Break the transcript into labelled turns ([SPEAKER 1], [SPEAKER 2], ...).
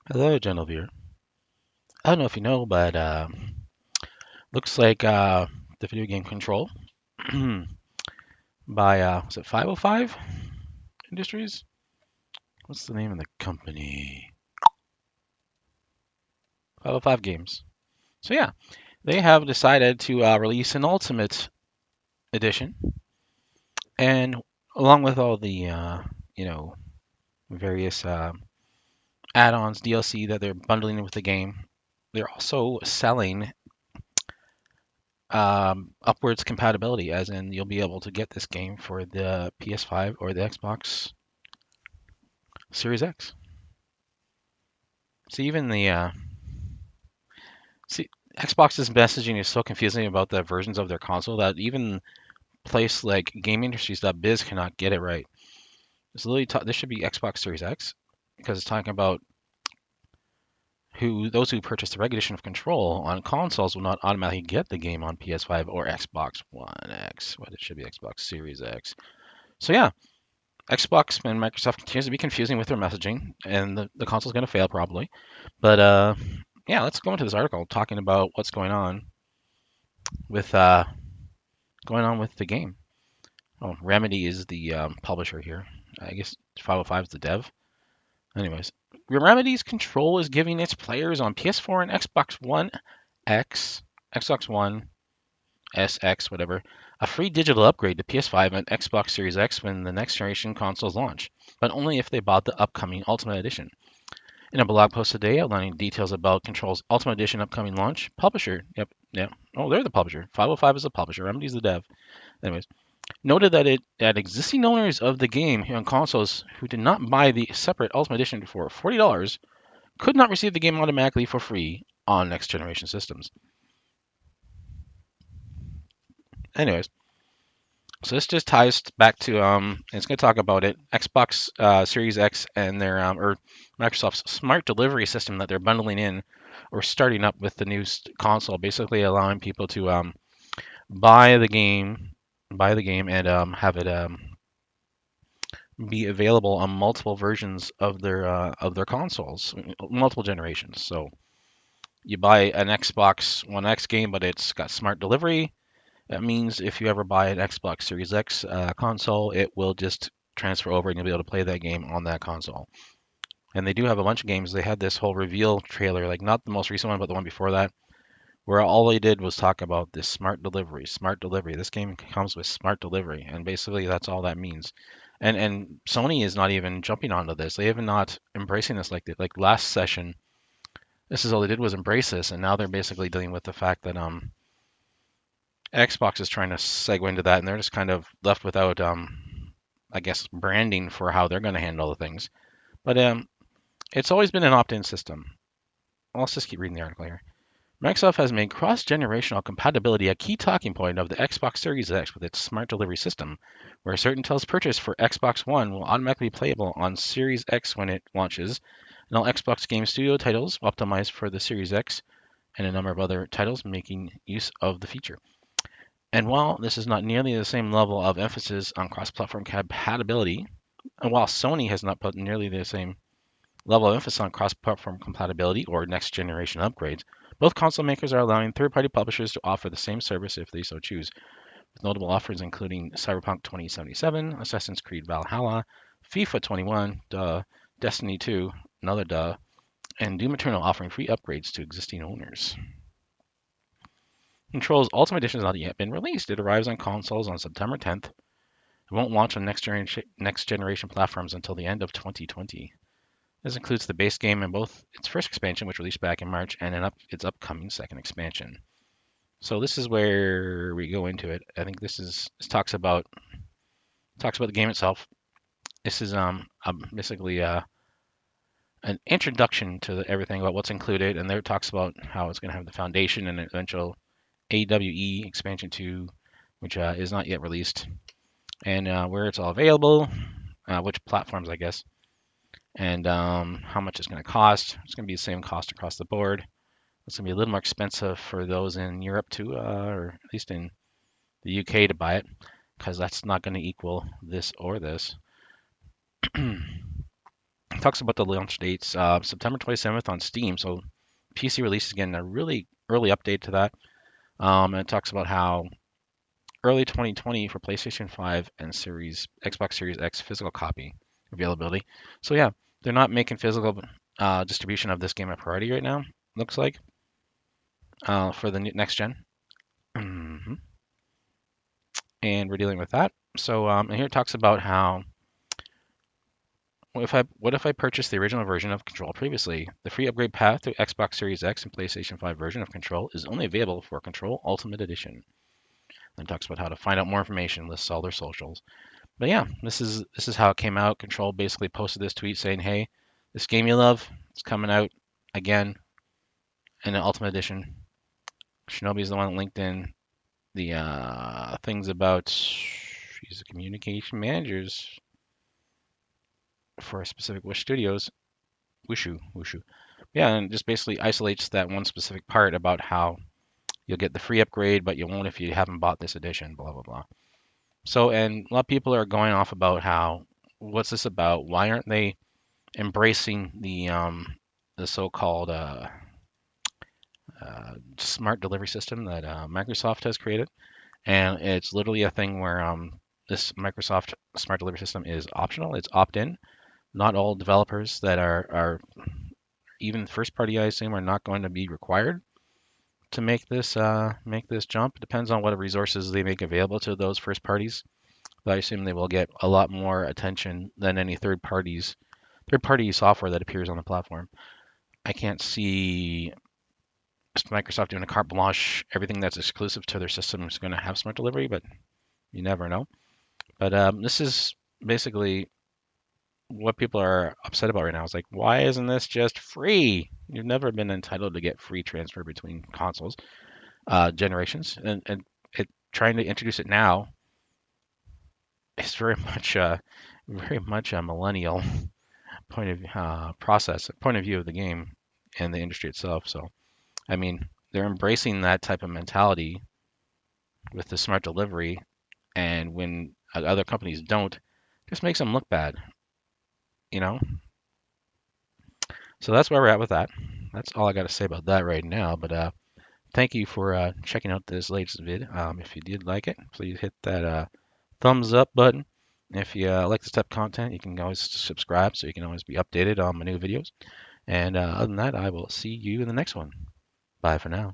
[SPEAKER 1] Hello, Genevieve. I don't know if you know, but looks like the video game Control by was it 505 Industries? What's the name of the company? 505 Games. So yeah, they have decided to release an Ultimate Edition, and along with all the you know various add-ons, DLC that they're bundling with the game, they're also selling upwards compatibility, as in you'll be able to get this game for the PS5 or the Xbox Series X. See, even the see Xbox's messaging is so confusing about the versions of their console that even place like GameIndustries.biz cannot get it right. It's literally this should be Xbox Series X because it's talking about who those who purchase the regular edition of Control on consoles will not automatically get the game on PS5 or Xbox One X. But it should be Xbox Series X. So yeah, Xbox and Microsoft continues to be confusing with their messaging, and the console's going to fail probably. But yeah, let's go into this article talking about what's with going on with the game. Oh, Remedy is the publisher here. I guess 505 is the dev. Anyways, Remedy's Control is giving its players on PS4 and Xbox One X, Xbox One SX, whatever, a free digital upgrade to PS5 and Xbox Series X when the next generation consoles launch, but only if they bought the upcoming Ultimate Edition. In a blog post today outlining details about Control's Ultimate Edition upcoming launch, publisher, yep. Oh, they're the publisher. 505 is the publisher. Remedy's the dev. Anyways, noted that existing owners of the game on consoles who did not buy the separate Ultimate Edition for $40 could not receive the game automatically for free on next generation systems. Anyways, so this just ties back to it's going to talk about it, Xbox Series X and their or Microsoft's smart delivery system that they're bundling in or starting up with the new console, basically allowing people to buy the game, and have it be available on multiple versions of their consoles, multiple generations. So you buy an Xbox One X game, but it's got smart delivery. That means if you ever buy an Xbox Series X console, it will just transfer over and you'll be able to play that game on that console. And they do have a bunch of games. They had this whole reveal trailer, like not the most recent one, but the one before that, where all they did was talk about this smart delivery, smart delivery. This game comes with smart delivery, and basically that's all that means. And Sony is not even jumping onto this. They have not embracing this like last session. This is all they did was embrace this, and now they're basically dealing with the fact that Xbox is trying to segue into that, and they're just kind of left without I guess branding for how they're going to handle the things. But it's always been an opt-in system. Well, let's just keep reading the article here. Microsoft has made cross-generational compatibility a key talking point of the Xbox Series X with its smart delivery system, where certain titles purchased for Xbox One will automatically be playable on Series X when it launches, and all Xbox Game Studio titles optimized for the Series X, and a number of other titles making use of the feature. And while this is not nearly the same level of emphasis on cross-platform compatibility, and while Sony has not put nearly the same level of emphasis on cross-platform compatibility or next-generation upgrades, both console makers are allowing third-party publishers to offer the same service if they so choose, with notable offers including Cyberpunk 2077, Assassin's Creed Valhalla, FIFA 21, Destiny 2, another and Doom Eternal offering free upgrades to existing owners. Control's Ultimate Edition has not yet been released. It arrives on consoles on September 10th. It won't launch on next generation platforms until the end of 2020. This includes the base game and both its first expansion, which released back in March, and its upcoming second expansion. So this is where we go into it. I think this talks about the game itself. This is basically an introduction to everything about what's included, and there it talks about how it's going to have the foundation and eventual AWE expansion 2, which is not yet released, and where it's all available, which platforms, I guess, and how much it's going to cost. It's going to be the same cost across the board. It's going to be a little more expensive for those in Europe too, or at least in the UK to buy it, because that's not going to equal this or this. talks about the launch dates, September 27th on Steam. So PC release is getting a really early update to that. And it talks about how early 2020 for PlayStation 5 and Xbox Series X physical copy availability. So yeah, they're not making physical distribution of this game a priority right now. Looks like for the next gen. And we're dealing with that. So and here it talks about how what if I purchased the original version of Control previously? The free upgrade path to Xbox Series X and PlayStation 5 version of Control is only available for Control Ultimate Edition. Then it talks about how to find out more information, lists all their socials. But yeah, this is how it came out. Control basically posted this tweet saying, "Hey, this game you love, it's coming out again in an Ultimate Edition." Shinobi's the one that linked in the things about she's the communication managers for specific Wish Studios, Wushu. Yeah, and just basically isolates that one specific part about how you'll get the free upgrade, but you won't if you haven't bought this edition, blah blah blah. So, and a lot of people are going off about how, what's this about? Why aren't they embracing the so-called smart delivery system that Microsoft has created? And it's literally a thing where this Microsoft smart delivery system is optional. It's opt-in. Not all developers that are even first party, I assume, are not going to be required to make this jump. It depends on what resources they make available to those first parties. But I assume they will get a lot more attention than any third party software that appears on the platform. I can't see Microsoft doing a carte blanche. Everything that's exclusive to their system is going to have smart delivery, but you never know. But this is basically what people are upset about right now. Is like, why isn't this just free? You've never been entitled to get free transfer between consoles generations, and trying to introduce it now is very much a millennial point of view of the game and the industry itself. So I mean, they're embracing that type of mentality with the smart delivery, and when other companies don't, it just makes them look bad, you know. So that's where we're at with that. That's all I got to say about that right now. But thank you for checking out this latest vid. If you did like it, please hit that thumbs up button. If you like this type of content, you can always subscribe so you can always be updated on my new videos. And other than that, I will see you in the next one. Bye for now.